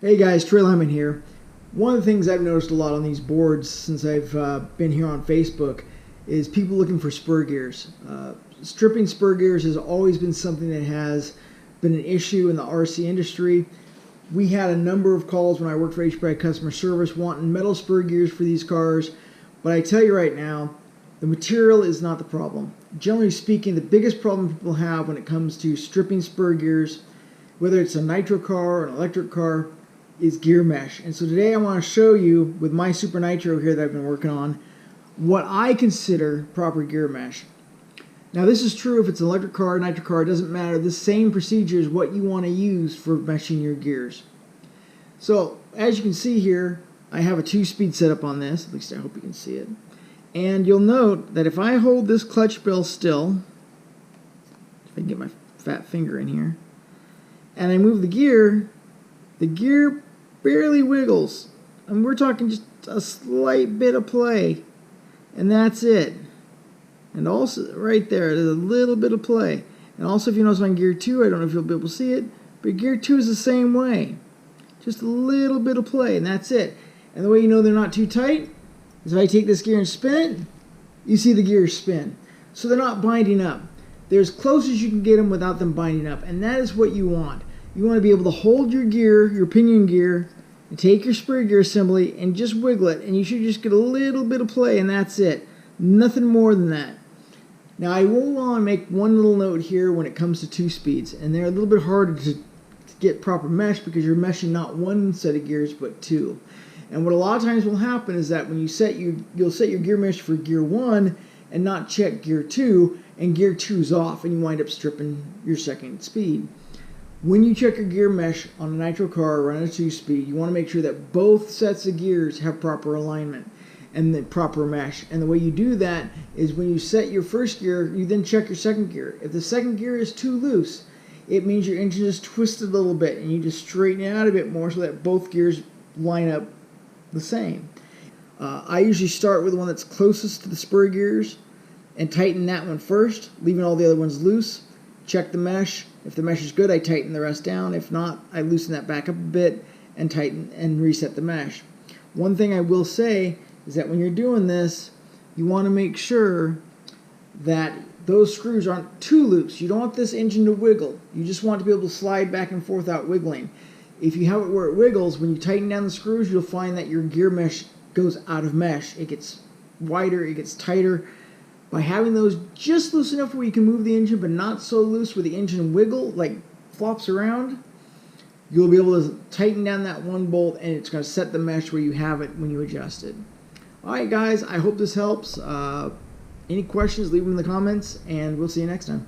Hey guys, Trey Lemon here. One of the things I've noticed a lot on these boards since I've been here on Facebook is people looking for spur gears. Stripping spur gears has always been something that has been an issue in the RC industry. We had a number of calls when I worked for HPI customer service wanting metal spur gears for these cars, but I tell you right now, the material is not the problem. Generally speaking, the biggest problem people have when it comes to stripping spur gears, whether it's a nitro car or an electric car, is gear mesh. And so today I want to show you, with my Super Nitro here that I've been working on, what I consider proper gear mesh. Now this is true if it's an electric car, nitro car, it doesn't matter. The same procedure is what you want to use for meshing your gears. So as you can see here, I have a 2-speed setup on this, at least I hope you can see it. And you'll note that if I hold this clutch bell still, if I can get my fat finger in here, and I move the gear barely wiggles. And we're talking just a slight bit of play. And that's it. And also, right there, there's a little bit of play. And also, if you notice on gear 2, I don't know if you'll be able to see it, but gear 2 is the same way. Just a little bit of play, and that's it. And the way you know they're not too tight is if I take this gear and spin it, you see the gears spin. So they're not binding up. They're as close as you can get them without them binding up. And that is what you want. You want to be able to hold your gear, your pinion gear, and take your spur gear assembly and just wiggle it. And you should just get a little bit of play, and that's it. Nothing more than that. Now I will want to make one little note here when it comes to 2 speeds. And they're a little bit harder to get proper mesh because you're meshing not one set of gears but 2. And what a lot of times will happen is that when you you'll set your gear mesh for gear 1 and not check gear 2, and gear 2's off, and you wind up stripping your second speed. When you check your gear mesh on a nitro car or on a 2-speed, you want to make sure that both sets of gears have proper alignment and the proper mesh. And the way you do that is when you set your first gear, you then check your second gear. If the second gear is too loose, it means your engine is twisted a little bit, and you just straighten it out a bit more so that both gears line up the same. I usually start with the one that's closest to the spur gears and tighten that one first, leaving all the other ones loose. Check the mesh. If the mesh is good, I tighten the rest down. If not, I loosen that back up a bit and tighten and reset the mesh. One thing I will say is that when you're doing this, you want to make sure that those screws aren't too loose. You don't want this engine to wiggle. You just want to be able to slide back and forth without wiggling. If you have it where it wiggles, when you tighten down the screws, you'll find that your gear mesh goes out of mesh. It gets wider, it gets tighter. By having those just loose enough where you can move the engine, but not so loose where the engine flops around, you'll be able to tighten down that one bolt, and it's going to set the mesh where you have it when you adjust it. Alright guys, I hope this helps. Any questions, leave them in the comments, and we'll see you next time.